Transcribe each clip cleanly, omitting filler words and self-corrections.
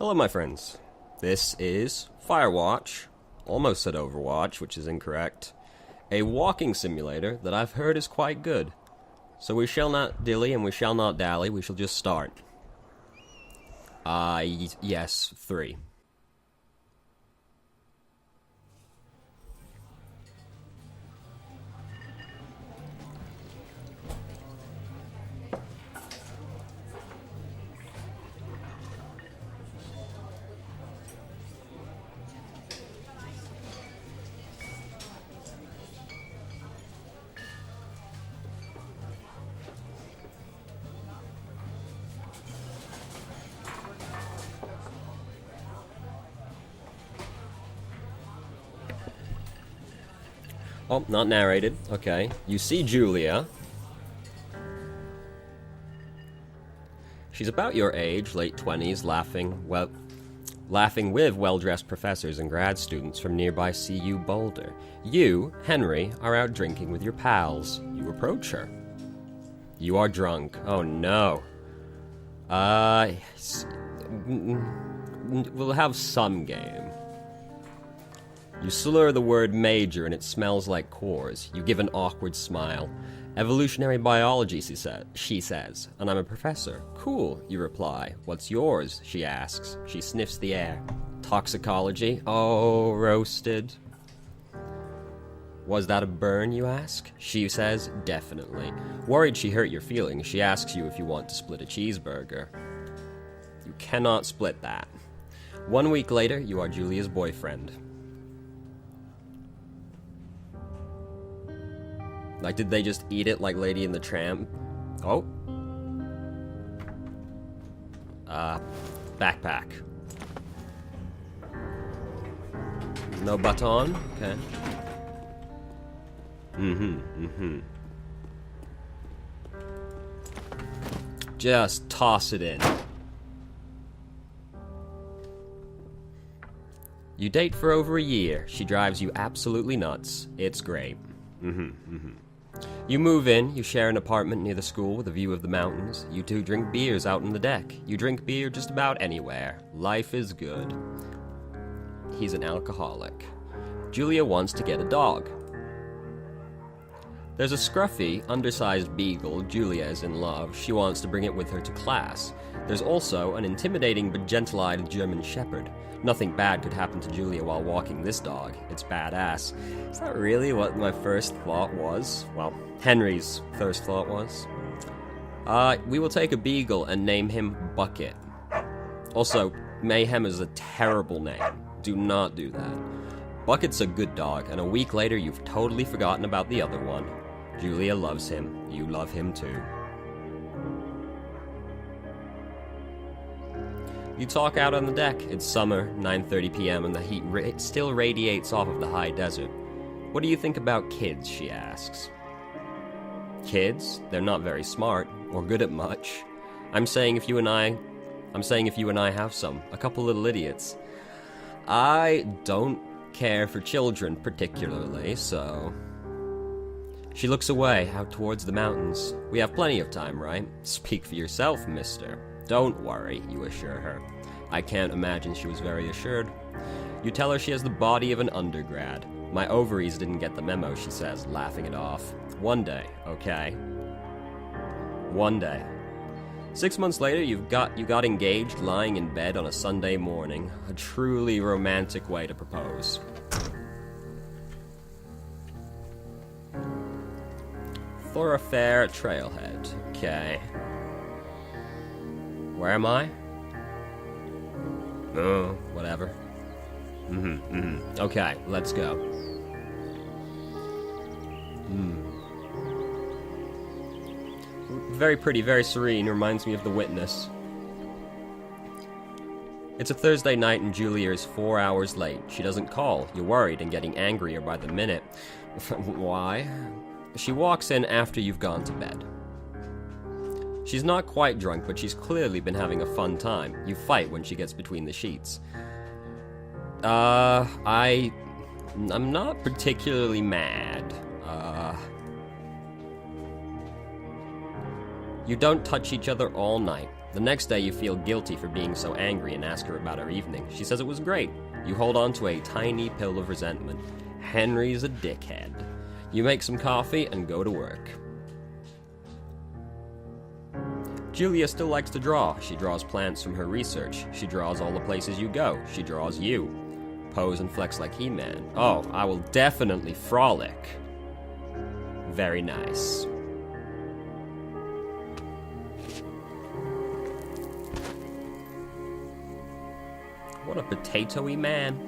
Hello, my friends. This is Firewatch, almost said Overwatch, which is incorrect, a walking simulator that I've heard is quite good. So we shall not dilly and we shall not dally, we shall just start. Yes, 3. Oh, not narrated. Okay. You see Julia. She's about your age, late 20s, laughing with well-dressed professors and grad students from nearby CU Boulder. You, Henry, are out drinking with your pals. You approach her. You are drunk. Oh no. We'll have some game. You slur the word major and it smells like cores. You give an awkward smile. Evolutionary biology, she says, and I'm a professor. Cool, you reply. What's yours? She asks. She sniffs the air. Toxicology? Oh, roasted. Was that a burn, you ask? She says, definitely. Worried she hurt your feelings, she asks you if you want to split a cheeseburger. You cannot split that. 1 week later, you are Julia's boyfriend. Like, did they just eat it like Lady and the Tramp? Oh. Backpack. No baton? Okay. Just toss it in. You date for over a year. She drives you absolutely nuts. It's great. You move in, you share an apartment near the school with a view of the mountains. You two drink beers out on the deck. You drink beer just about anywhere. Life is good. He's an alcoholic. Julia wants to get a dog. There's a scruffy, undersized beagle. Julia is in love. She wants to bring it with her to class. There's also an intimidating but gentle-eyed German shepherd. Nothing bad could happen to Julia while walking this dog. It's badass. Is that really what my first thought was? Well, Henry's first thought was. We will take a beagle and name him Bucket. Also, Mayhem is a terrible name. Do not do that. Bucket's a good dog, and a week later you've totally forgotten about the other one. Julia loves him. You love him too. You talk out on the deck. It's summer, 9:30 p.m., and the heat still radiates off of the high desert. What do you think about kids, she asks. Kids? They're not very smart, or good at much. I'm saying if you and I have some. A couple little idiots. I don't care for children particularly, so... She looks away, out towards the mountains. We have plenty of time, right? Speak for yourself, mister. Don't worry, you assure her. I can't imagine she was very assured. You tell her she has the body of an undergrad. My ovaries didn't get the memo, she says, laughing it off. One day, okay? One day. 6 months later, you got engaged lying in bed on a Sunday morning. A truly romantic way to propose. Thoroughfare Trailhead. Okay. Where am I? Oh, whatever. Okay, let's go. Very pretty, very serene, reminds me of The Witness. It's a Thursday night and Julia is 4 hours late. She doesn't call. You're worried and getting angrier by the minute. Why? She walks in after you've gone to bed. She's not quite drunk, but she's clearly been having a fun time. You fight when she gets between the sheets. I'm not particularly mad. You don't touch each other all night. The next day you feel guilty for being so angry and ask her about her evening. She says it was great. You hold on to a tiny pill of resentment. Henry's a dickhead. You make some coffee and go to work. Julia still likes to draw. She draws plants from her research. She draws all the places you go. She draws you. Pose and flex like He-Man. Oh, I will definitely frolic. Very nice. What a potato-y man.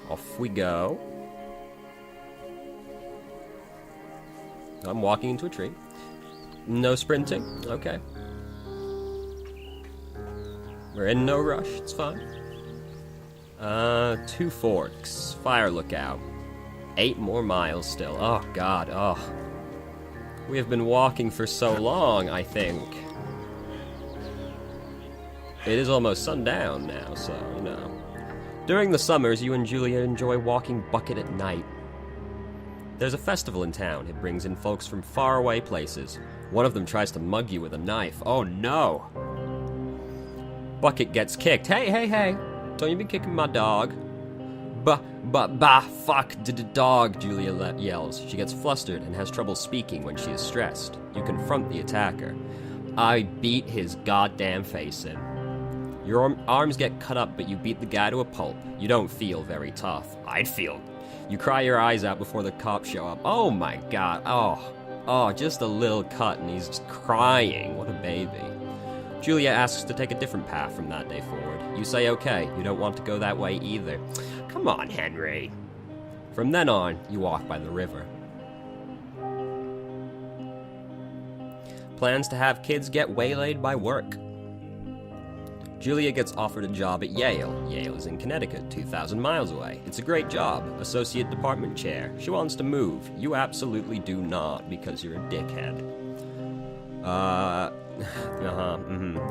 Off we go. I'm walking into a tree. No sprinting. Okay. We're in no rush. It's fine. 2 forks. Fire lookout. 8 more miles still. Oh, God. Oh. We have been walking for so long, I think. It is almost sundown now, so, you know. During the summers, you and Julia enjoy walking bucket at night. There's a festival in town. It brings in folks from faraway places. One of them tries to mug you with a knife. Oh, no. Bucket gets kicked. Hey. Don't you be kicking my dog. Fuck, dog, Julia yells. She gets flustered and has trouble speaking when she is stressed. You confront the attacker. I beat his goddamn face in. Your arms get cut up, but you beat the guy to a pulp. You don't feel very tough. I'd feel. You cry your eyes out before the cops show up. Oh my God. Oh, just a little cut and he's just crying. What a baby. Julia asks to take a different path from that day forward. You say okay. You don't want to go that way either. Come on, Henry. From then on, you walk by the river. Plans to have kids get waylaid by work. Julia gets offered a job at Yale. Yale is in Connecticut, 2,000 miles away. It's a great job. Associate department chair. She wants to move. You absolutely do not, because you're a dickhead.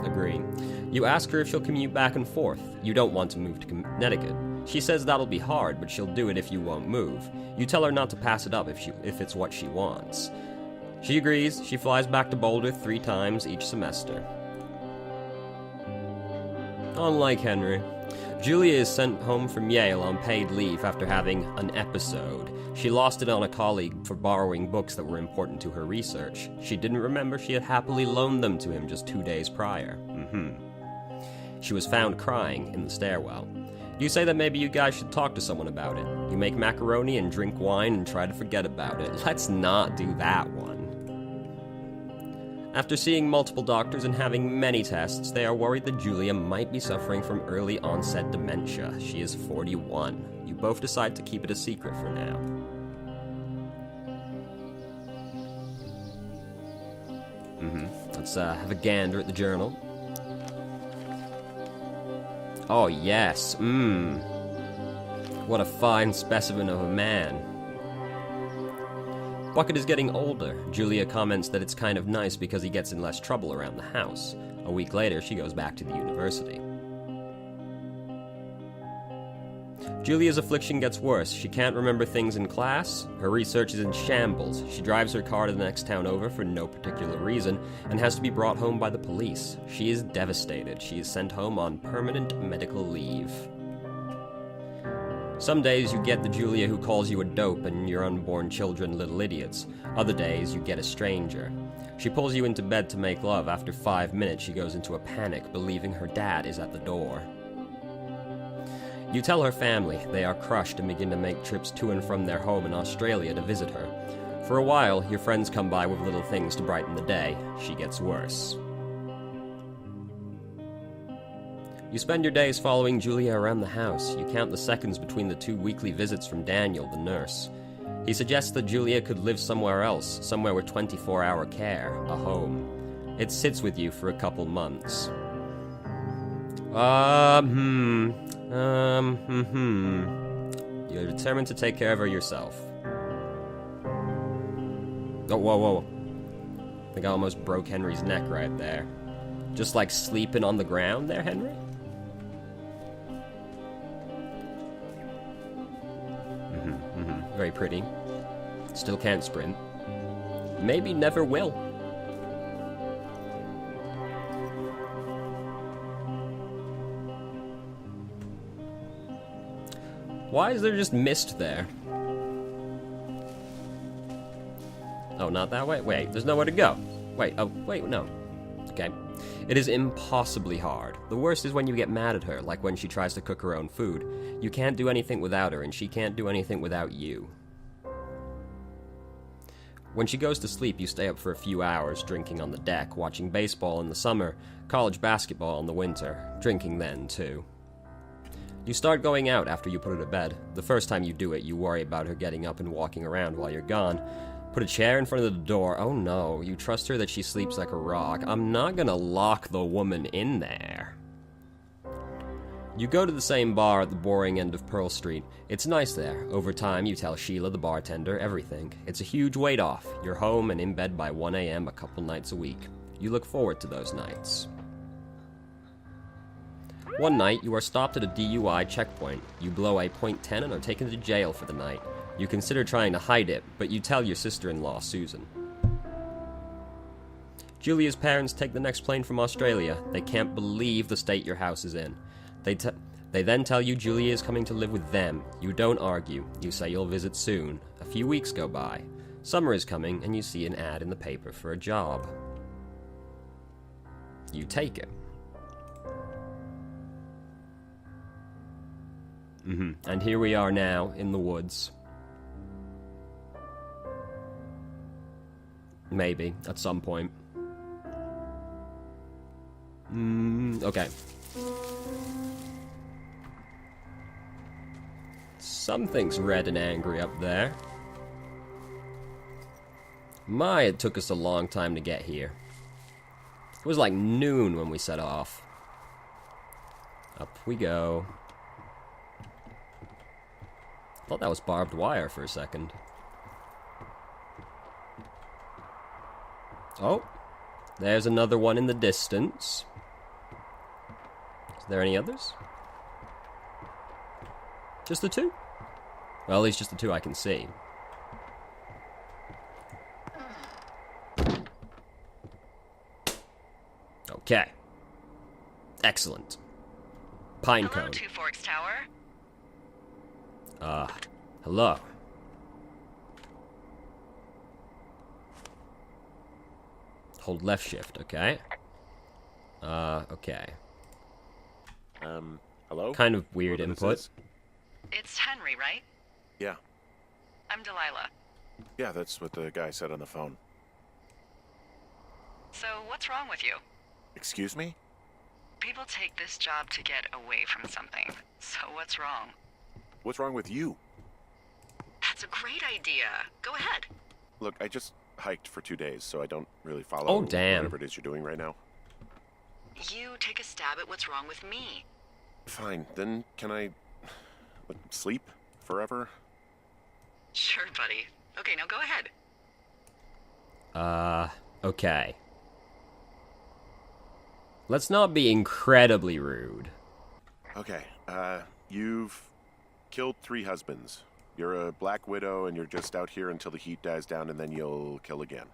Agree. You ask her if she'll commute back and forth. You don't want to move to Connecticut. She says that'll be hard, but she'll do it if you won't move. You tell her not to pass it up if it's what she wants. She agrees. She flies back to Boulder 3 times each semester. Unlike Henry, Julia is sent home from Yale on paid leave after having an episode. She lost it on a colleague for borrowing books that were important to her research. She didn't remember she had happily loaned them to him just 2 days prior. She was found crying in the stairwell. You say that maybe you guys should talk to someone about it. You make macaroni and drink wine and try to forget about it. Let's not do that one. After seeing multiple doctors and having many tests, they are worried that Julia might be suffering from early onset dementia. She is 41. You both decide to keep it a secret for now. Let's have a gander at the journal. Oh yes, what a fine specimen of a man. Bucket is getting older. Julia comments that it's kind of nice because he gets in less trouble around the house. A week later, she goes back to the university. Julia's affliction gets worse. She can't remember things in class. Her research is in shambles. She drives her car to the next town over for no particular reason and has to be brought home by the police. She is devastated. She is sent home on permanent medical leave. Some days you get the Julia who calls you a dope and your unborn children little idiots. Other days you get a stranger. She pulls you into bed to make love. After 5 minutes she goes into a panic, believing her dad is at the door. You tell her family. They are crushed and begin to make trips to and from their home in Australia to visit her. For a while, your friends come by with little things to brighten the day. She gets worse. You spend your days following Julia around the house. You count the seconds between the 2 weekly visits from Daniel, the nurse. He suggests that Julia could live somewhere else, somewhere with 24-hour care, a home. It sits with you for a couple months. You're determined to take care of her yourself. Oh, whoa. I think I almost broke Henry's neck right there. Just like sleeping on the ground there, Henry? Very pretty. Still can't sprint. Maybe never will. Why is there just mist there? Oh, not that way? Wait, there's nowhere to go. Wait, oh, wait, no. Okay. It is impossibly hard. The worst is when you get mad at her, like when she tries to cook her own food. You can't do anything without her, and she can't do anything without you. When she goes to sleep, you stay up for a few hours, drinking on the deck, watching baseball in the summer, college basketball in the winter, drinking then, too. You start going out after you put her to bed. The first time you do it, you worry about her getting up and walking around while you're gone. Put a chair in front of the door. Oh no, you trust her that she sleeps like a rock. I'm not gonna lock the woman in there. You go to the same bar at the boring end of Pearl Street. It's nice there. Over time, you tell Sheila, the bartender, everything. It's a huge weight off. You're home and in bed by 1 a.m. a couple nights a week. You look forward to those nights. One night, you are stopped at a DUI checkpoint. You blow a .10 and are taken to jail for the night. You consider trying to hide it, but you tell your sister-in-law, Susan. Julia's parents take the next plane from Australia. They can't believe the state your house is in. They then tell you Julia is coming to live with them. You don't argue. You say you'll visit soon. A few weeks go by. Summer is coming, and you see an ad in the paper for a job. You take it. And here we are now, in the woods. Maybe, at some point. Okay. Something's red and angry up there. My, it took us a long time to get here. It was like noon when we set off. Up we go. Thought that was barbed wire for a second. Oh, there's another one in the distance. Is there any others? Just the two? Well, at least just the two I can see. Okay. Excellent. Pine cone. Hello, Two Forks Tower. Hello. Hold left shift, okay. Okay. Hello? Kind of weird input. It's Henry, right? Yeah. I'm Delilah. Yeah, that's what the guy said on the phone. So, what's wrong with you? Excuse me? People take this job to get away from something. So, what's wrong? What's wrong with you? That's a great idea. Go ahead. Look, I just hiked for 2 days, so I don't really follow Oh, damn. whatever it is you're doing right now. You take a stab at what's wrong with me. Fine, then can I sleep forever? Sure, buddy. Okay, now go ahead. Okay. Let's not be incredibly rude. Okay, you've killed 3 husbands. You're a black widow and you're just out here until the heat dies down and then you'll kill again.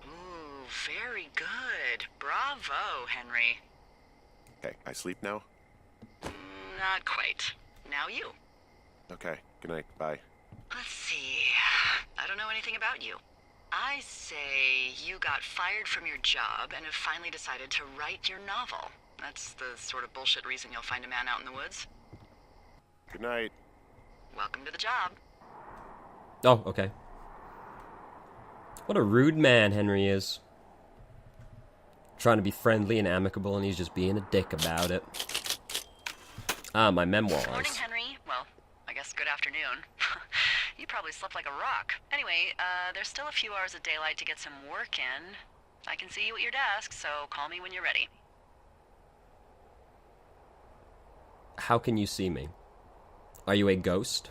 Ooh, very good. Bravo, Henry. Okay, I sleep now? Not quite. Now you. Okay, good night, bye. Let's see. I don't know anything about you. I say you got fired from your job and have finally decided to write your novel. That's the sort of bullshit reason you'll find a man out in the woods. Good night. Welcome to the job. Oh, okay. What a rude man Henry is. Trying to be friendly and amicable, and he's just being a dick about it. Ah, my memoirs. Morning, Henry. Well, I guess good afternoon. You probably slept like a rock. Anyway, there's still a few hours of daylight to get some work in. I can see you at your desk, so call me when you're ready. How can you see me? Are you a ghost?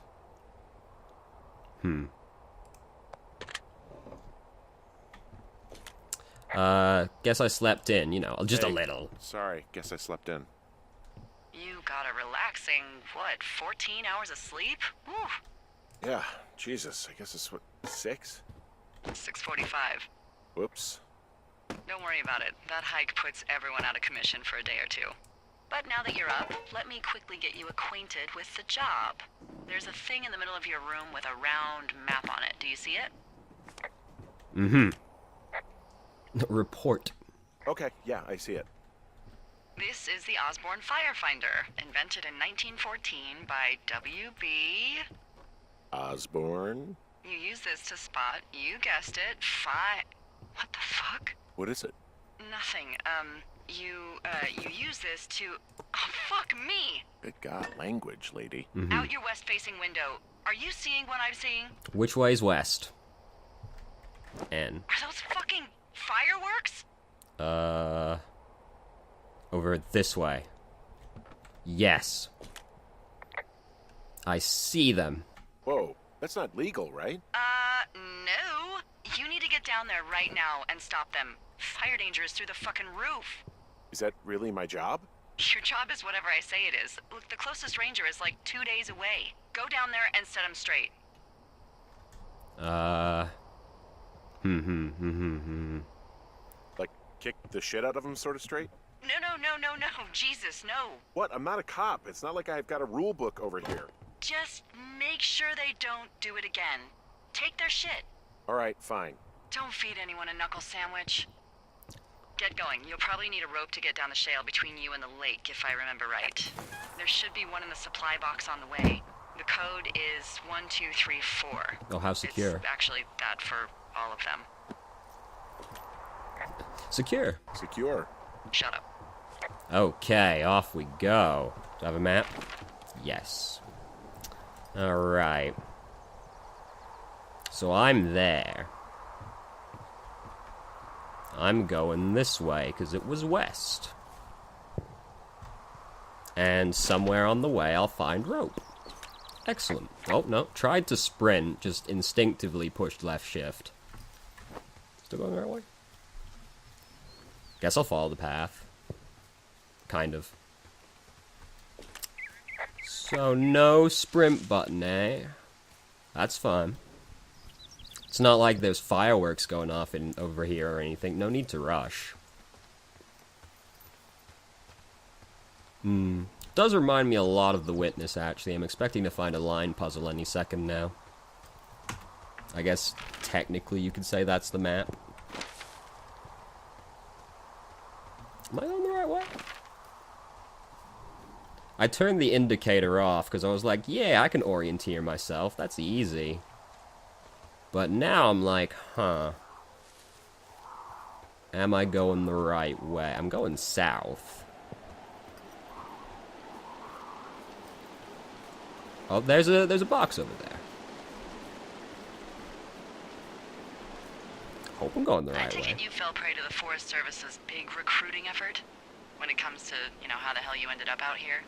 Guess I slept in, you know, just a Hey, little. Sorry, guess I slept in. You got a relaxing, 14 hours of sleep? Whew. Yeah, Jesus, I guess it's 6? 6:45. Whoops. Don't worry about it. That hike puts everyone out of commission for a day or two. But now that you're up, let me quickly get you acquainted with the job. There's a thing in the middle of your room with a round map on it. Do you see it? Mm-hmm. Report. Okay, yeah, I see it. This is the Osborne Firefinder, invented in 1914 by W.B. Osborne? You use this to spot, you guessed it, What the fuck? What is it? Nothing. You use this to... Oh, fuck me! Good God, language, lady. Mm-hmm. Out your west-facing window. Are you seeing what I'm seeing? Which way's west? N. Are those fucking fireworks? Over this way. Yes. I see them. Whoa, that's not legal, right? No. You need to get down there right now and stop them. Fire danger is through the fucking roof. Is that really my job? Your job is whatever I say it is. Look, the closest ranger is like 2 days away. Go down there and set him straight. Like, kick the shit out of him sort of straight? No. Jesus, no. What? I'm not a cop. It's not like I've got a rule book over here. Just make sure they don't do it again. Take their shit. All right, fine. Don't feed anyone a knuckle sandwich. Get going. You'll probably need a rope to get down the shale between you and the lake, if I remember right. There should be one in the supply box on the way. The code is 1234. Oh, how secure. It's actually that for all of them. Secure. Secure. Shut up. Okay, off we go. Do I have a map? Yes. Alright. So I'm there. I'm going this way, because it was west. And somewhere on the way I'll find rope. Excellent. Oh, no. Tried to sprint, just instinctively pushed left shift. Still going the right way? Guess I'll follow the path. Kind of. So, no sprint button, eh? That's fine. It's not like there's fireworks going off over here or anything. No need to rush. Does remind me a lot of The Witness, actually. I'm expecting to find a line puzzle any second now. I guess, technically, you could say that's the map. Am I on the right way? I turned the indicator off because I was like, yeah, I can orienteer myself. That's easy. But now I'm like, huh. Am I going the right way? I'm going south. Oh, there's a box over there. Hope I'm going the right I take way. it you fell prey to the Forest Service's big recruiting effort? When it comes to, you know, how the hell you ended up out here?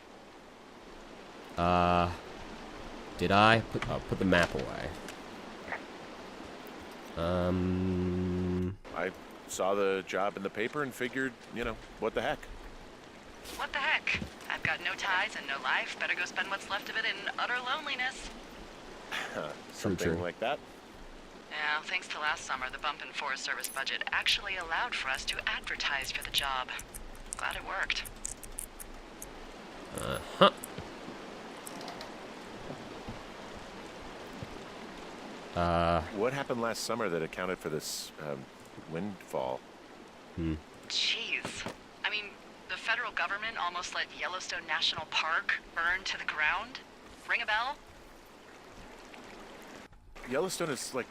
Did I? Put the map away. I saw the job in the paper and figured, you know, what the heck? What the heck? I've got no ties and no life. Better go spend what's left of it in utter loneliness. Something true. like that? Yeah, thanks to last summer, the bump in Forest Service budget actually allowed for us to advertise for the job. Glad it worked. Uh-huh. What happened last summer that accounted for this, windfall? Jeez. I mean, the federal government almost let Yellowstone National Park burn to the ground? Ring a bell? Yellowstone is like,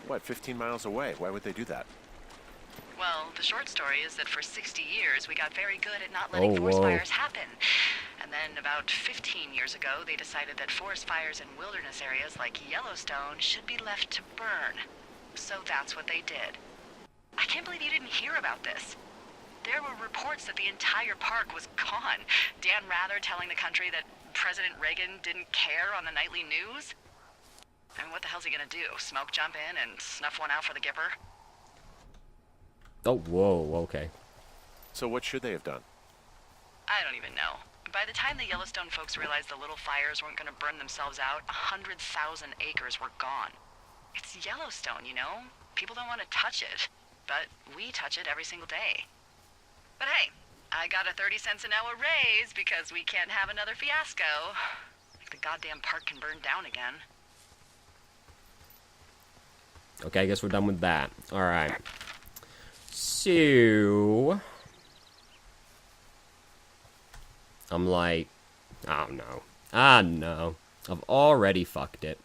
what, 15 miles away? Why would they do that? Well, the short story is that for 60 years, we got very good at not letting Oh, forest whoa. fires happen. And then about 15 years ago, they decided that forest fires in wilderness areas like Yellowstone should be left to burn. So that's what they did. I can't believe you didn't hear about this. There were reports that the entire park was gone. Dan Rather telling the country that President Reagan didn't care on the nightly news. I mean, what the hell's he gonna do? Smoke jump in and snuff one out for the Gipper? Oh, whoa, okay. So what should they have done? I don't even know. By the time the Yellowstone folks realized the little fires weren't gonna burn themselves out, 100,000 acres were gone. It's Yellowstone, you know? People don't want to touch it. But we touch it every single day. But hey, I got a 30 cents an hour raise because we can't have another fiasco. Like the goddamn park can burn down again. Okay, I guess we're done with that. Alright. So... I'm like... Oh, no. Ah, no. I've already fucked it.